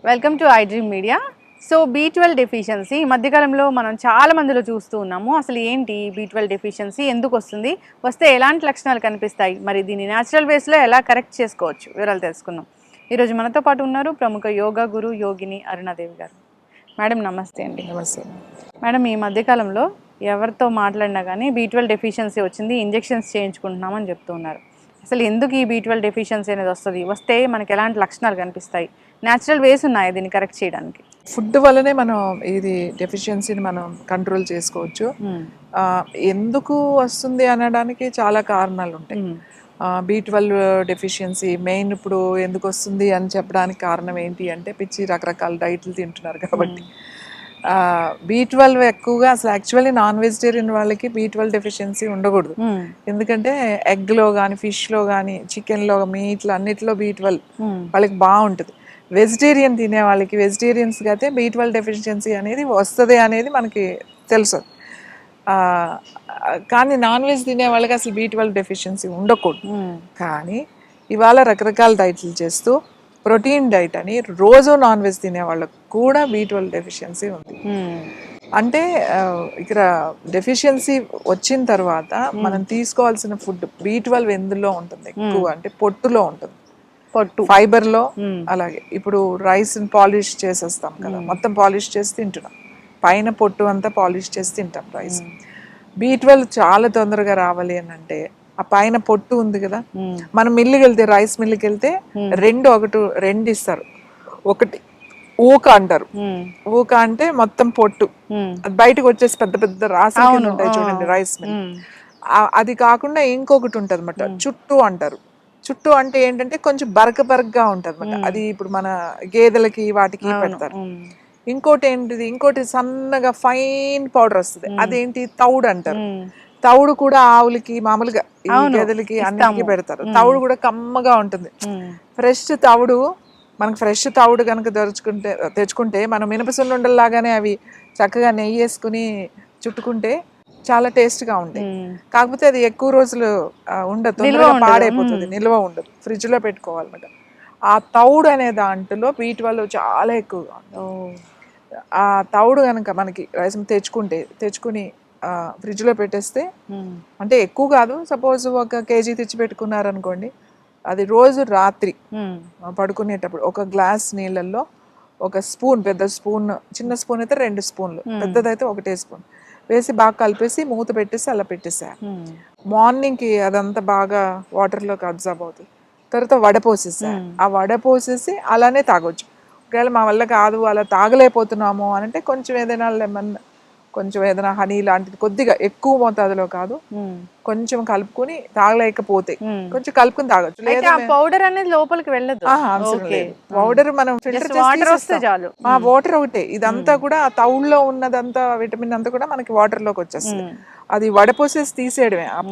Welcome to I dream media. So B12 deficiency ఈ మధ్యకాలంలో మనం చాలా మందిలో చూస్తూ ఉన్నాము. అసలు ఏంటి B12 డెఫిషియన్సీ, ఎందుకు వస్తుంది, వస్తే ఎలాంటి లక్షణాలు కనిపిస్తాయి, మరి దీన్ని న్యాచురల్ వేస్లో ఎలా కరెక్ట్ చేసుకోవచ్చు, వివరాలు తెలుసుకుందాం. ఈరోజు మనతో పాటు ఉన్నారు ప్రముఖ యోగా గురు యోగిని అరుణాదేవి గారు. మేడం నమస్తే అండి. నమస్తే మేడం, ఈ మధ్యకాలంలో ఎవరితో మాట్లాడినా కానీ B12 డెఫిషియన్సీ వచ్చింది, ఇంజెక్షన్స్ చేయించుకుంటున్నామని చెప్తూ ఉన్నారు. అసలు ఎందుకు ఈ B12 డెఫిషియన్సీ అనేది వస్తుంది, వస్తే మనకి ఎలాంటి లక్షణాలు కనిపిస్తాయి, న్యాచురల్ వేస్ ఉన్నాయి దీన్ని కరెక్ట్ చేయడానికి? ఫుడ్ వల్లనే మనం ఇది డెఫిషియన్సీని మనం కంట్రోల్ చేసుకోవచ్చు. ఎందుకు వస్తుంది అనడానికి చాలా కారణాలు ఉంటాయి. B12 డెఫిషియన్సీ మెయిన్ ఇప్పుడు ఎందుకు వస్తుంది అని చెప్పడానికి కారణం ఏంటి అంటే పిచ్చి రకరకాల డైట్లు తింటున్నారు కాబట్టి. B12 ఎక్కువగా అసలు యాక్చువల్లీ నాన్ వెజిటేరియన్ వాళ్ళకి B12 డెఫిషియన్సీ ఉండకూడదు. ఎందుకంటే ఎగ్లో కానీ ఫిష్లో కానీ చికెన్లో మీట్లో అన్నిట్లో B12 వాళ్ళకి బాగుంటుంది. వెజిటేరియన్ తినే వాళ్ళకి వెజిటేరియన్స్కి అయితే B12 డెఫిషియన్సీ అనేది వస్తుంది అనేది మనకి తెలుసు. కానీ నాన్ వెజ్ తినే వాళ్ళకి అసలు B12 డెఫిషియన్సీ ఉండకూడదు. కానీ ఇవాళ రకరకాల డైట్లు చేస్తూ ప్రోటీన్ డైట్ అని రోజు నాన్ వెజ్ తినే వాళ్ళకు కూడా B12 డెఫిషియన్సీ ఉంది. అంటే ఇక్కడ డెఫిషియన్సీ వచ్చిన తర్వాత మనం తీసుకోవాల్సిన ఫుడ్ B12 ఎందులో ఉంటుంది ఎక్కువ అంటే పొట్టులో ఉంటుంది, పొట్టు ఫైబర్లో. అలాగే ఇప్పుడు రైస్ పాలిష్ చేసేస్తాం కదా, మొత్తం పాలిష్ చేసి తింటున్నాం, పైన పొట్టు అంతా పాలిష్ చేసి తింటాం రైస్. B12 చాలా తొందరగా రావాలి అని అంటే ఆ పైన పొట్టు ఉంది కదా, మనం మిల్లుకి వెళ్తే రైస్ మిల్లుకి వెళ్తే రెండు ఇస్తారు. ఒకటి ఊక అంటారు, ఊక అంటే మొత్తం పొట్టు, అది బయటకు వచ్చేసి పెద్ద పెద్ద రాసాలు ఉంటాయి చూడండి రైస్ మిల్. అది కాకుండా ఇంకొకటి ఉంటుంది అన్నమాట, చుట్టూ అంటారు. చుట్టూ అంటే ఏంటంటే కొంచెం బరకగా ఉంటుంది అన్నమాట, అది ఇప్పుడు మన గేదెలకి వాటికి పెడతారు. ఇంకోటి ఏంటిది, ఇంకోటి సన్నగా ఫైన్ పౌడర్ వస్తుంది, అదేంటి తౌడు అంటారు. తౌడు కూడా ఆవులకి మామూలుగా గేదెలకి అన్నిటికీ పెడతారు. తౌడు కూడా కమ్మగా ఉంటుంది. ఫ్రెష్ తౌడు, మనకు ఫ్రెష్ తౌడు కనుక తెచ్చుకుంటే మనం మినపసున్నుండల్లాగానే అవి చక్కగా నెయ్యి వేసుకుని చుట్టుకుంటే చాలా టేస్ట్గా ఉంటాయి. కాకపోతే అది ఎక్కువ రోజులు ఉండదు, తొందరగా పాడైపోతుంది, నిల్వ ఉండదు, ఫ్రిడ్జ్లో పెట్టుకోవాలన్నమాట. ఆ తౌడు అనే దాంట్లో B12 చాలా ఎక్కువగా ఉంటుంది. ఆ తౌడు కనుక మనకి రైస్ తెచ్చుకుని ఫ్రిడ్జ్లో పెట్టేస్తే, అంటే ఎక్కువ కాదు, సపోజ్ 1 kg తెచ్చి పెట్టుకున్నారనుకోండి, అది రోజు రాత్రి పడుకునేటప్పుడు 1 గ్లాస్ నీళ్ళల్లో 1 స్పూన్, పెద్ద స్పూన్, చిన్న స్పూన్ అయితే 2 స్పూన్లు, పెద్దదైతే 1 స్పూన్ వేసి బాగా కలిపేసి మూత పెట్టేసి అలా పెట్టేసారు. మార్నింగ్కి అదంతా బాగా వాటర్లోకి అబ్జర్వ్ అవుతుంది. తర్వాత వడపోసేసారు, ఆ వడపోసేసి అలానే తాగొచ్చు. ఒకవేళ మా వల్ల కాదు, అలా తాగలేకపోతున్నాము అని అంటే కొంచెం ఏదైనా లెమన్, కొంచెం ఏదైనా హనీ లాంటిది కొద్దిగా, ఎక్కువ మోతాదులో కాదు, కొంచెం కలుపుకొని తాగలేకపోతే కొంచెం కలుపుకొని తాగొచ్చు. లేదా పౌడర్ అనేది లోపలికి వెళ్ళదు, పౌడర్ మనం ఫిల్టర్ చేసి ఆ వాటర్ ఒకటే, ఇదంతా కూడా ఆ తౌడులో ఉన్నదంతా విటమిన్ అంతా కూడా మనకి వాటర్ లోకి వచ్చేస్తుంది. అది వడపోసేసి తీసేయడమే ఆ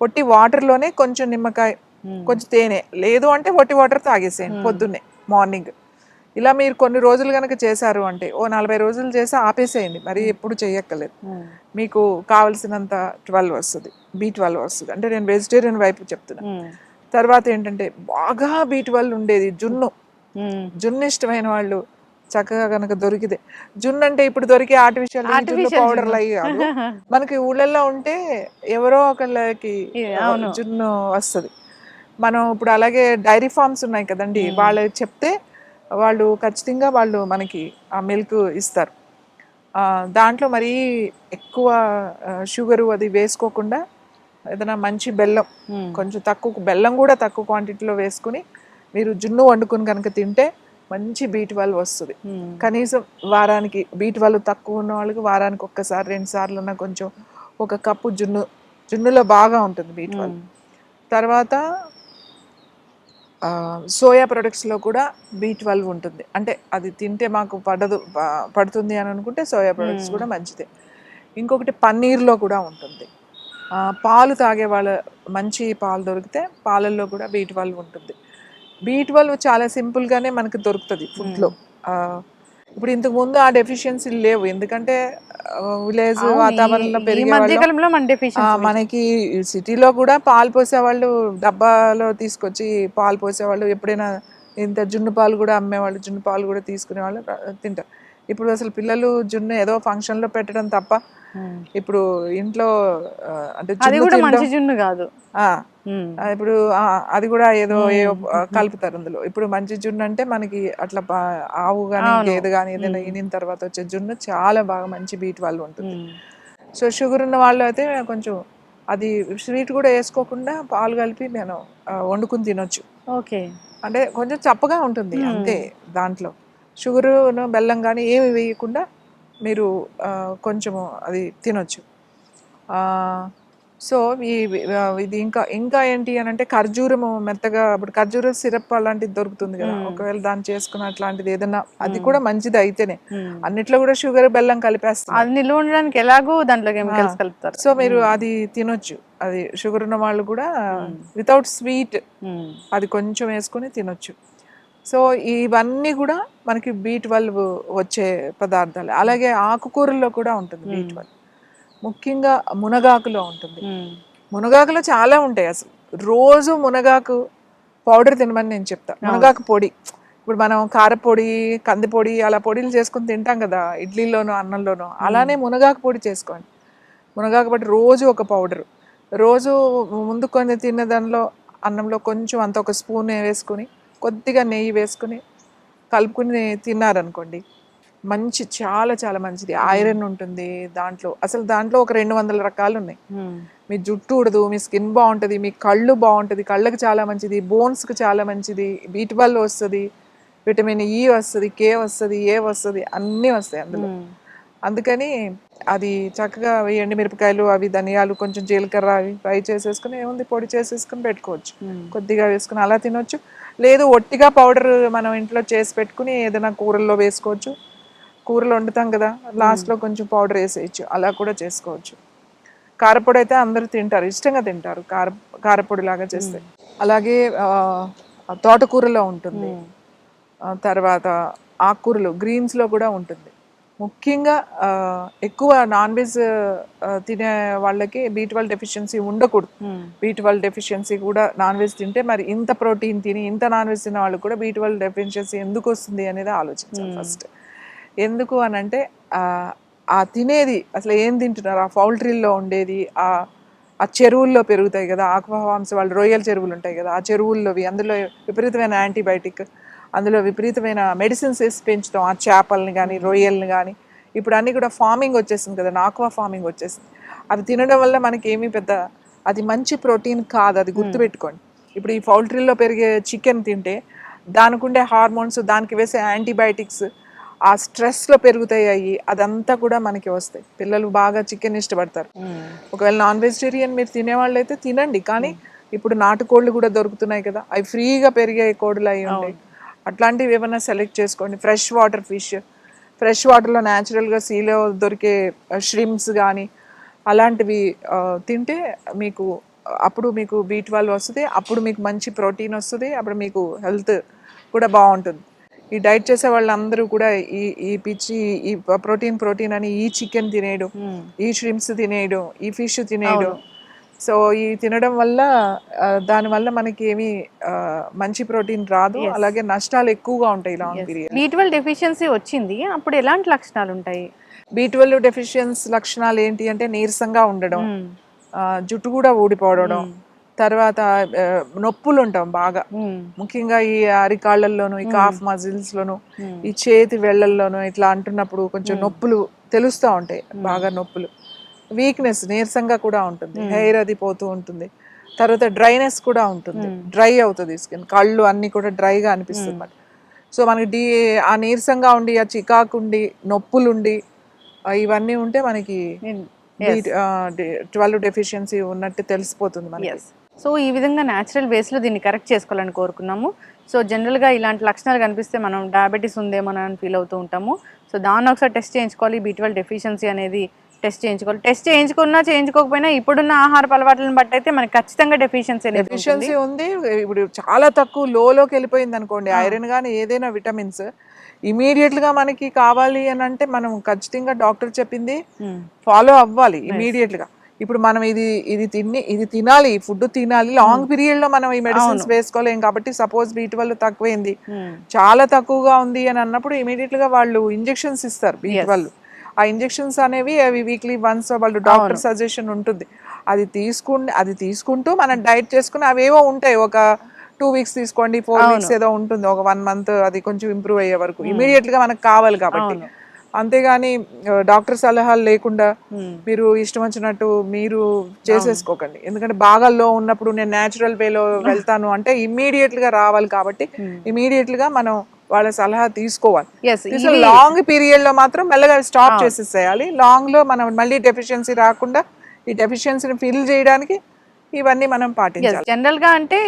పొట్టి వాటర్ లోనే కొంచెం నిమ్మకాయ, కొంచెం తేనె, లేదు అంటే వట్టి వాటర్ తాగేసేయండి పొద్దున్నే మార్నింగ్. ఇలా మీరు కొన్ని రోజులు కనుక చేశారు అంటే 40 రోజులు చేసి ఆపేసేయండి, మరి ఎప్పుడు చేయక్కర్లేదు. మీకు కావలసినంత B12 వస్తుంది. అంటే నేను వెజిటేరియన్ వైపు చెప్తున్నా. తర్వాత ఏంటంటే బాగా B12 ఉండేది జున్ను ఇష్టమైన వాళ్ళు చక్కగా కనుక దొరికితే, జున్ను అంటే ఇప్పుడు దొరికే ఆర్టిఫిషియల్ పౌడర్లు అయ్యి కాదు, మనకి ఊళ్ళల్లో ఉంటే ఎవరో ఒకళ్ళకి జున్ను వస్తుంది. మనం ఇప్పుడు అలాగే డైరీ ఫార్మ్స్ ఉన్నాయి కదండి, వాళ్ళు చెప్తే వాళ్ళు ఖచ్చితంగా వాళ్ళు మనకి ఆ మిల్క్ ఇస్తారు. దాంట్లో మరీ ఎక్కువ షుగరు అది వేసుకోకుండా ఏదైనా మంచి బెల్లం, కొంచెం తక్కువ బెల్లం కూడా తక్కువ క్వాంటిటీలో వేసుకుని మీరు జున్ను వండుకుని కనుక తింటే మంచి B12 వస్తుంది. కనీసం వారానికి B12 తక్కువ ఉన్న వాళ్ళకి వారానికి 1-2 సార్లు ఉన్న కొంచెం 1 కప్పు జున్నులో బాగా ఉంటుంది B12. తర్వాత సోయా ప్రొడక్ట్స్లో కూడా B12 ఉంటుంది. అంటే అది తింటే మాకు పడుతుంది అని అనుకుంటే సోయా ప్రొడక్ట్స్ కూడా మంచిదే. ఇంకొకటి పన్నీర్లో కూడా ఉంటుంది. పాలు తాగే వాళ్ళ మంచి పాలు దొరికితే పాలల్లో కూడా B12 ఉంటుంది. B12 చాలా సింపుల్గానే మనకు దొరుకుతుంది ఫుడ్లో. ఇప్పుడు ఇంతకు ముందు ఆ డెఫిషియన్సీలు లేవు, ఎందుకంటే విలేజ్ అవును, వాతావరణంలో ఈ పెరిగే మధ్య వాళ్ళు. కాలంలో మన డెఫిషియన్సీ మనకి సిటీలో కూడా పాలు పోసేవాళ్ళు డబ్బాలో తీసుకొచ్చి పాలు పోసేవాళ్ళు, ఎప్పుడైనా ఇంత జున్ను పాలు కూడా అమ్మేవాళ్ళు, జున్ను పాలు కూడా తీసుకునేవాళ్ళు, తింటారు. ఇప్పుడు అసలు పిల్లలు జున్ను ఏదో ఫంక్షన్లో పెట్టడం తప్ప ఇప్పుడు ఇంట్లో అంటే అది జున్ను కూడా తినడం. మంచి జున్ను కాదు. ఇప్పుడు అది కూడా ఏదో కలుపుతారు అందులో. ఇప్పుడు మంచి జున్ను అంటే మనకి అట్లా ఆవు కానీ గేదె కానీ ఏదైనా ఈనిన తర్వాత వచ్చే జున్ను చాలా బాగా మంచి B12 ఉంటుంది. సో షుగర్ ఉన్న వాళ్ళు అయితే కొంచెం అది స్వీట్ కూడా వేసుకోకుండా పాలు కలిపి నేను వండుకుని తినొచ్చు. ఓకే, అంటే కొంచెం చప్పగా ఉంటుంది అంతే, దాంట్లో షుగరు బెల్లం కానీ ఏమి వేయకుండా మీరు కొంచెము అది తినొచ్చు. సో ఇది ఇంకా ఏంటి అని అంటే ఖర్జూరము మెత్తగా, ఇప్పుడు ఖర్జూరం సిరప్ అలాంటిది దొరుకుతుంది కదా, ఒకవేళ దాన్ని చేసుకున్న అట్లాంటిది ఏదైనా, అది కూడా మంచిది అయితేనే. అన్నిట్లో కూడా షుగర్ బెల్లం కలిపేస్తారు, అది నిల్వ ఉండడానికి ఎలాగో దాంట్లో కెమికల్స్ కలుపుతారు. సో మీరు అది తినొచ్చు. అది షుగర్ ఉన్న వాళ్ళు కూడా వితౌట్ స్వీట్ అది కొంచెం వేసుకొని తినొచ్చు. సో ఇవన్నీ కూడా మనకి B12 వచ్చే పదార్థాలు. అలాగే ఆకుకూరల్లో కూడా ఉంటుంది B12, ముఖ్యంగా మునగాకులో ఉంటుంది. మునగాకులో చాలా ఉంటాయి. అసలు రోజు మునగాకు పౌడర్ తినమని నేను చెప్తా. మునగాకు పొడి, ఇప్పుడు మనం కారపొడి, కందిపొడి అలా పొడిలు చేసుకుని తింటాం కదా ఇడ్లీలోనో అన్నంలోనో, అలానే మునగాకు పొడి చేసుకోండి. మునగాకు పొడి రోజు ఒక పౌడరు, రోజు ముందు కొన్ని తిన్న దానిలో అన్నంలో కొంచెం అంత ఒక స్పూన్ వేసుకొని కొద్దిగా నెయ్యి వేసుకుని కలుపుకుని తిన్నారనుకోండి, మంచి చాలా చాలా మంచిది. ఐరన్ ఉంటుంది దాంట్లో. అసలు దాంట్లో ఒక 200 రకాలు ఉన్నాయి. మీ జుట్టు ఉడదు, మీ స్కిన్ బాగుంటుంది, మీ కళ్ళు బాగుంటుంది, కళ్ళకి చాలా మంచిది, బోన్స్కి చాలా మంచిది, B12 వస్తుంది, విటమిన్ E వస్తుంది, K వస్తుంది, A వస్తుంది, అన్నీ వస్తాయి అందులో. అందుకని అది చక్కగా ఎండు మిరపకాయలు అవి ధనియాలు కొంచెం జీలకర్ర అవి ఫ్రై చేసేసుకుని ఏముంది పొడి చేసేసుకుని పెట్టుకోవచ్చు, కొద్దిగా వేసుకుని అలా తినొచ్చు. లేదు ఒట్టిగా పౌడర్ మనం ఇంట్లో చేసి పెట్టుకుని ఏదైనా కూరల్లో వేసుకోవచ్చు. కూరలు వండుతాం కదా లాస్ట్లో కొంచెం పౌడర్ వేసేయచ్చు, అలా కూడా చేసుకోవచ్చు. కారపొడి అయితే అందరూ తింటారు, ఇష్టంగా తింటారు కారపొడి లాగా చేస్తే. అలాగే తోటకూరలో ఉంటుంది, తర్వాత ఆకుకూరలు గ్రీన్స్లో కూడా ఉంటుంది. ముఖ్యంగా ఎక్కువ నాన్ వెజ్ తినే వాళ్ళకి B12 డెఫిషియన్సీ ఉండకూడదు. B12 డెఫిషియన్సీ కూడా నాన్ వెజ్ తింటే, మరి ఇంత ప్రోటీన్ తిని ఇంత నాన్ వెజ్ తినే వాళ్ళకి కూడా B12 డెఫిషియన్సీ ఎందుకు వస్తుంది అనేది ఆలోచించాలి ఫస్ట్. ఎందుకు అని అంటే ఆ తినేది అసలు ఏం తింటున్నారు, ఆ పౌల్ట్రీల్లో ఉండేది, ఆ చెరువుల్లో పెరుగుతాయి కదా ఆక్వా ఫార్మ్స్ వాళ్ళు, రొయ్యల చెరువులు ఉంటాయి కదా ఆ చెరువుల్లోవి, అందులో విపరీతమైన యాంటీబయాటిక్, అందులో విపరీతమైన మెడిసిన్స్ వేసి పెంచుతాం ఆ చేపల్ని కానీ రొయ్యల్ని కానీ. ఇప్పుడు అన్నీ కూడా ఫార్మింగ్ వచ్చేసింది కదా, ఆక్వా ఫార్మింగ్ వచ్చేసింది. అవి తినడం వల్ల మనకి ఏమీ పెద్ద అది మంచి ప్రోటీన్ కాదు, అది గుర్తుపెట్టుకోండి. ఇప్పుడు ఈ పౌల్ట్రీల్లో పెరిగే చికెన్ తింటే దానికి ఉండే హార్మోన్స్, దానికి వేసే యాంటీబయాటిక్స్, ఆ స్ట్రెస్లో పెరుగుతాయి, అదంతా కూడా మనకి వస్తాయి. పిల్లలు బాగా చికెన్ ఇష్టపడతారు. ఒకవేళ నాన్ వెజిటేరియన్ మీరు తినేవాళ్ళు అయితే తినండి, కానీ ఇప్పుడు నాటుకోళ్ళు కూడా దొరుకుతున్నాయి కదా, అవి ఫ్రీగా పెరిగే కోళ్ళు అవి ఉంటాయి, అట్లాంటివి ఏమైనా సెలెక్ట్ చేసుకోండి. ఫ్రెష్ వాటర్ ఫిష్, ఫ్రెష్ వాటర్లో న్యాచురల్గా సీలో దొరికే ష్రిమ్స్ కానీ అలాంటివి తింటే మీకు అప్పుడు మీకు B12 వస్తుంది, అప్పుడు మీకు మంచి ప్రోటీన్ వస్తుంది, అప్పుడు మీకు హెల్త్ కూడా బాగుంటుంది. ఈ డైట్ చేసే వాళ్ళందరూ కూడా ఈ పిచ్చి ఈ ప్రోటీన్ అని ఈ చికెన్ తినేయడం, ఈ ష్రిమ్స్ తినేయడం, ఈ ఫిష్ తినేయడం. సో ఈ తినడం వల్ల దానివల్ల మనకి ఏమీ మంచి ప్రోటీన్ రాదు, అలాగే నష్టాలు ఎక్కువగా ఉంటాయి లాంగ్ పీరియడ్. B12 డెఫిషియన్సీ వచ్చింది, అప్పుడు ఎలాంటి లక్షణాలు ఉంటాయి? B12 డెఫిషియన్సీ లక్షణాలు ఏంటి అంటే నీరసంగా ఉండడం, జుట్టు కూడా ఊడిపోవడం, తర్వాత నొప్పులు ఉంటాం బాగా, ముఖ్యంగా ఈ అరికాళ్ళల్లోనూ, ఈ కాఫ్ మజిల్స్ లోను, ఈ చేతి వేళ్ళల్లోనూ ఇట్లా అంటున్నప్పుడు కొంచెం నొప్పులు తెలుస్తూ ఉంటాయి, బాగా నొప్పులు, వీక్నెస్, నీరసంగా కూడా ఉంటుంది, హెయిర్ అది పోతూ ఉంటుంది. తర్వాత డ్రైనెస్ కూడా ఉంటుంది, డ్రై అవుతుంది స్కిన్, కళ్ళు అన్నీ కూడా డ్రైగా అనిపిస్తుంది అన్నమాట. సో మనకి ఆ నీరసంగా ఉండి, ఆ చికాకుండి, నొప్పులుండి ఇవన్నీ ఉంటే మనకి B12 డెఫిషియన్సీ ఉన్నట్టు తెలిసిపోతుంది మనకి. సో ఈ విధంగా న్యాచురల్ వేస్లో దీన్ని కరెక్ట్ చేసుకోవాలని కోరుకున్నాము. సో జనరల్గా ఇలాంటి లక్షణాలు కనిపిస్తే మనం డయాబెటీస్ ఉందేమో అని ఫీల్ అవుతూ ఉంటాము. సో దాన్ని ఒకసారి టెస్ట్ చేయించుకోవాలి, B12 డెఫిషియన్సీ అనేది టెస్ట్ చేయించుకోవాలి. టెస్ట్ చేయించుకున్నా చేయించుకోకపోయినా ఇప్పుడున్న ఆహారపు అలవాట్లను బట్టి అయితే మనకి ఖచ్చితంగా డెఫిషియన్సీ అనేది ఉంటుంది. డెఫిషియన్సీ ఉంది. ఇప్పుడు చాలా తక్కువ లోకి వెళ్ళిపోయింది అనుకోండి ఐరన్ కానీ ఏదైనా విటమిన్స్, ఇమీడియట్గా మనకి కావాలి అని అంటే మనం ఖచ్చితంగా డాక్టర్ చెప్పింది ఫాలో అవ్వాలి ఇమీడియట్గా. ఇప్పుడు మనం ఇది తినాలి, ఫుడ్ తినాలి, లాంగ్ పీరియడ్ లో మనం ఈ మెడిసిన్స్ వేసుకోలేం కాబట్టి సపోజ్ B12 తక్కువైంది, చాలా తక్కువగా ఉంది అని అన్నప్పుడు ఇమీడియట్ గా వాళ్ళు ఇంజెక్షన్స్ ఇస్తారు B12. ఆ ఇంజెక్షన్స్ అనేవి అవి వీక్లీ వన్స్ వాళ్ళు డాక్టర్ సజెషన్ ఉంటుంది, అది తీసుకుంటూ మనం డైట్ చేసుకుని అవేవో ఉంటాయి, ఒక 2 weeks తీసుకోండి, 4 weeks ఏదో ఉంటుంది, ఒక 1 month అది కొంచెం ఇంప్రూవ్ అయ్యే వరకు ఇమీడియట్ గా మనకు కావాలి కాబట్టి. అంతేగాని డాక్టర్ సలహాలు లేకుండా మీరు ఇష్టం వచ్చినట్టు మీరు చేసేసుకోకండి. ఎందుకంటే బాగా లో ఉన్నప్పుడు నేను న్యాచురల్ వేలో వెళ్తాను అంటే ఇమ్మీడియట్ గా రావాలి కాబట్టి ఇమీడియట్ గా మనం వాళ్ళ సలహా తీసుకోవాలి. లాంగ్ పీరియడ్ లో మాత్రం మెల్లగా స్టాప్ చేసేసేయాలి. లాంగ్ లో మనం మళ్ళీ డెఫిషియన్సీ రాకుండా ఈ డెఫిషియన్సీని ఫిల్ చేయడానికి ఇవన్నీ మనం పాటించాలి. జనరల్ గా అంటే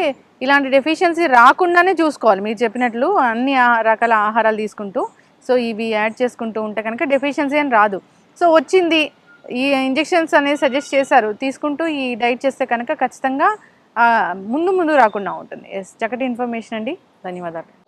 ఇలాంటి డెఫిషియన్సీ రాకుండానే చూసుకోవాలి మీరు చెప్పినట్లు, అన్ని రకాల ఆహారాలు తీసుకుంటూ. సో ఇవి యాడ్ చేసుకుంటూ ఉంటే కనుక డెఫిషియన్సీ అని రాదు. సో వచ్చింది, ఈ ఇంజెక్షన్స్ అనేది సజెస్ట్ చేశారు, తీసుకుంటూ ఈ డైట్ చేస్తే కనుక ఖచ్చితంగా ముందు రాకుండా ఉంటుంది. చక్కటి ఇన్ఫర్మేషన్ అండి, ధన్యవాదాలు.